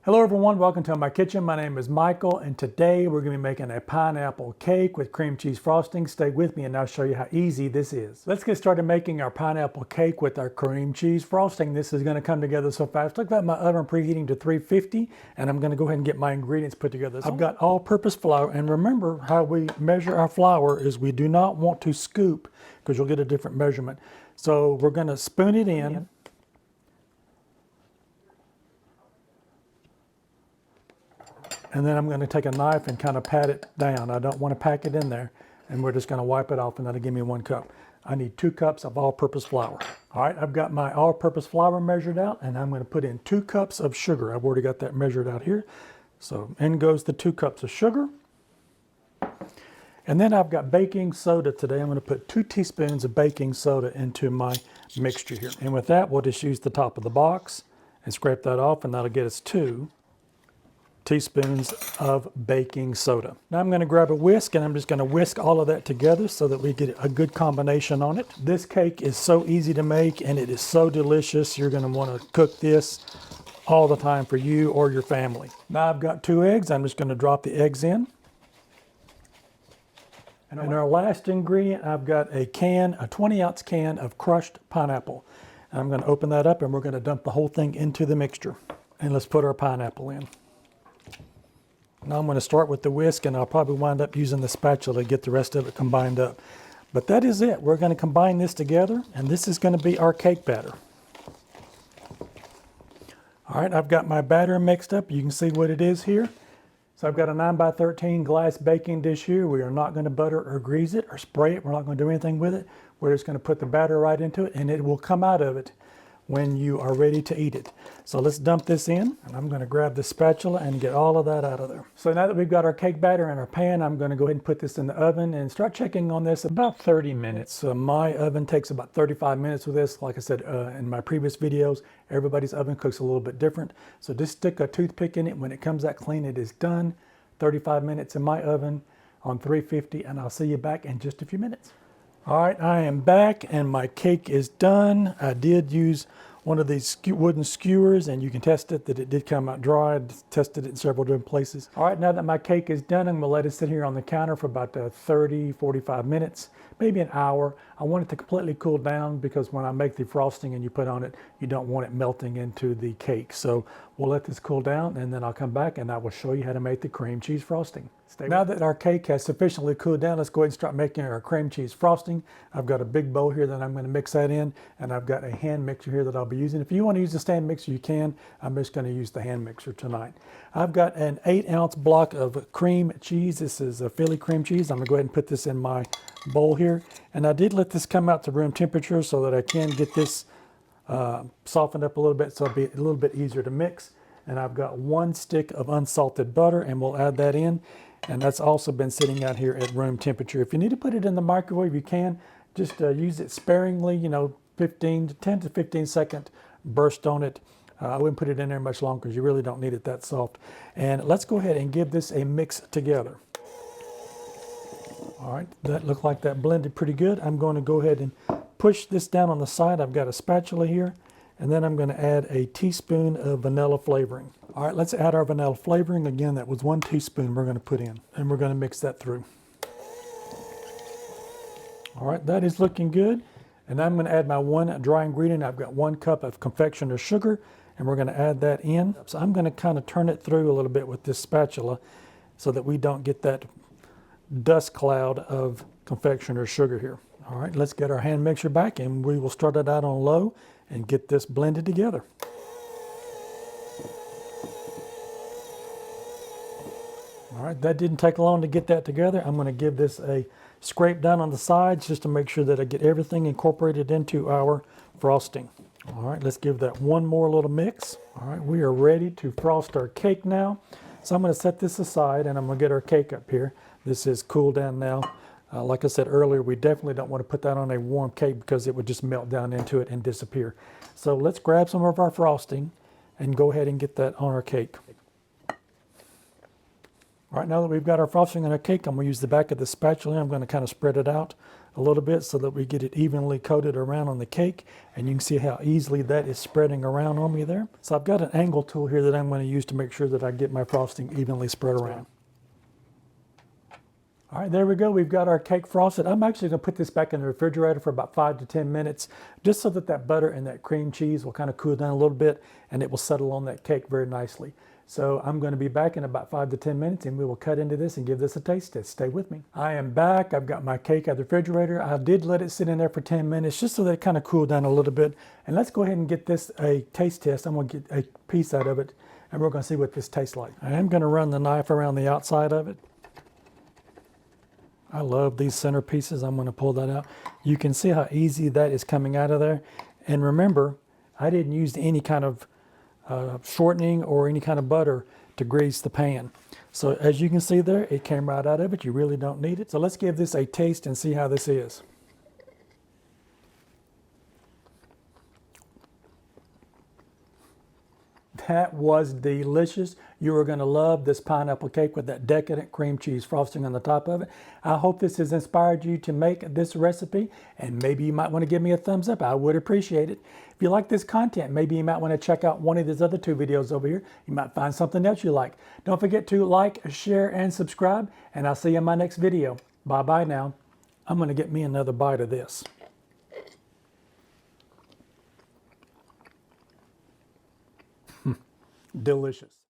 Hello everyone, welcome to my kitchen. My name is Michael and today we're going to be making a pineapple cake with cream cheese frosting. Stay with me and I'll show you how easy this is. Let's get started making our pineapple cake with our cream cheese frosting. This is going to come together so fast. Look at my oven preheating to 350 and I'm going to go ahead and get my ingredients put together. I've got all-purpose flour, and remember how we measure our flour is we do not want to scoop because you'll get a different measurement. So we're going to spoon it in. And then I'm going to take a knife and kind of pat it down. I don't want to pack it in there. And we're just going to wipe it off and that'll give me 1 cup. I need 2 cups of all-purpose flour. All right, I've got my all-purpose flour measured out and I'm going to put in 2 cups of sugar. I've already got that measured out here. So in goes the 2 cups of sugar. And then I've got baking soda today. I'm going to put 2 teaspoons of baking soda into my mixture here. And with that, we'll just use the top of the box and scrape that off and that'll get us 2 teaspoons of baking soda. Now I'm going to grab a whisk and I'm just going to whisk all of that together so that we get a good combination on it. This cake is so easy to make and it is so delicious. You're going to want to cook this all the time for you or your family. Now I've got 2 eggs. I'm just going to drop the eggs in. And our last ingredient, I've got a 20-ounce can of crushed pineapple. And I'm going to open that up and we're going to dump the whole thing into the mixture. And let's put our pineapple in. Now I'm going to start with the whisk and I'll probably wind up using the spatula to get the rest of it combined up. But that is it. We're going to combine this together and this is going to be our cake batter. All right, I've got my batter mixed up. You can see what it is here. So I've got a 9x13 glass baking dish here. We are not going to butter or grease it or spray it. We're not going to do anything with it. We're just going to put the batter right into it and it will come out of it when you are ready to eat it. So let's dump this in and I'm going to grab the spatula and get all of that out of there. So now that we've got our cake batter in our pan, I'm going to go ahead and put this in the oven and start checking on this about 30 minutes. So my oven takes about 35 minutes with this. Like I said in my previous videos, everybody's oven cooks a little bit different. So just stick a toothpick in it. When it comes out clean, it is done. 35 minutes in my oven on 350 and I'll see you back in just a few minutes. All right, I am back and my cake is done. I did use one of these wooden skewers and you can test it that it did come out dry. I tested it in several different places. All right, now that my cake is done, I'm gonna let it sit here on the counter for about 30, 45 minutes, maybe an hour. I want it to completely cool down because when I make the frosting and you put on it, you don't want it melting into the cake. So we'll let this cool down and then I'll come back and I will show you how to make the cream cheese frosting. Now that our cake has sufficiently cooled down, let's go ahead and start making our cream cheese frosting. I've got a big bowl here that I'm going to mix that in, and I've got a hand mixer here that I'll be using. If you want to use a stand mixer, you can. I'm just going to use the hand mixer tonight. I've got an 8-ounce block of cream cheese. This is a Philly cream cheese. I'm going to go ahead and put this in my bowl here. And I did let this come out to room temperature so that I can get this softened up a little bit so it'll be a little bit easier to mix. And I've got 1 stick of unsalted butter, and we'll add that in. And that's also been sitting out here at room temperature. If you need to put it in the microwave, you can. Just use it sparingly, 10 to 15 second burst on it. I wouldn't put it in there much longer because you really don't need it that soft. And let's go ahead and give this a mix together. All right, that looked like that blended pretty good. I'm going to go ahead and push this down on the side. I've got a spatula here. And then I'm going to add a teaspoon of vanilla flavoring. All right, let's add our vanilla flavoring. Again, that was 1 teaspoon we're going to put in. And we're going to mix that through. All right, that is looking good. And I'm going to add my 1 dry ingredient. I've got 1 cup of confectioner's sugar. And we're going to add that in. So I'm going to kind of turn it through a little bit with this spatula so that we don't get that dust cloud of confectioner's sugar here. All right, let's get our hand mixer back and we will start it out on low and get this blended together. All right, that didn't take long to get that together. I'm going to give this a scrape down on the sides just to make sure that I get everything incorporated into our frosting. All right, let's give that one more little mix. All right, we are ready to frost our cake now. So I'm going to set this aside and I'm going to get our cake up here. This is cooled down now. Like I said earlier, we definitely don't want to put that on a warm cake because it would just melt down into it and disappear. So let's grab some of our frosting and go ahead and get that on our cake. All right, now that we've got our frosting on our cake, I'm going to use the back of the spatula. I'm going to kind of spread it out a little bit so that we get it evenly coated around on the cake. And you can see how easily that is spreading around on me there. So I've got an angle tool here that I'm going to use to make sure that I get my frosting evenly spread around. All right, there we go. We've got our cake frosted. I'm actually going to put this back in the refrigerator for about 5 to 10 minutes, just so that that butter and that cream cheese will kind of cool down a little bit and it will settle on that cake very nicely. So I'm going to be back in about 5 to 10 minutes and we will cut into this and give this a taste test. Stay with me. I am back. I've got my cake out of the refrigerator. I did let it sit in there for 10 minutes just so that it kind of cooled down a little bit. And let's go ahead and get this a taste test. I'm going to get a piece out of it and we're going to see what this tastes like. I am going to run the knife around the outside of it. I love these center pieces. I'm going to pull that out. You can see how easy that is coming out of there. And remember, I didn't use any kind of shortening or any kind of butter to grease the pan. So as you can see there, it came right out of it. You really don't need it. So let's give this a taste and see how this is. That was delicious. You are going to love this pineapple cake with that decadent cream cheese frosting on the top of it. I hope this has inspired you to make this recipe, and maybe you might want to give me a thumbs up. I would appreciate it. If you like this content, maybe you might want to check out one of these other 2 videos over here. You might find something else you like. Don't forget to like, share, and subscribe, and I'll see you in my next video. Bye-bye now. I'm going to get me another bite of this. Delicious.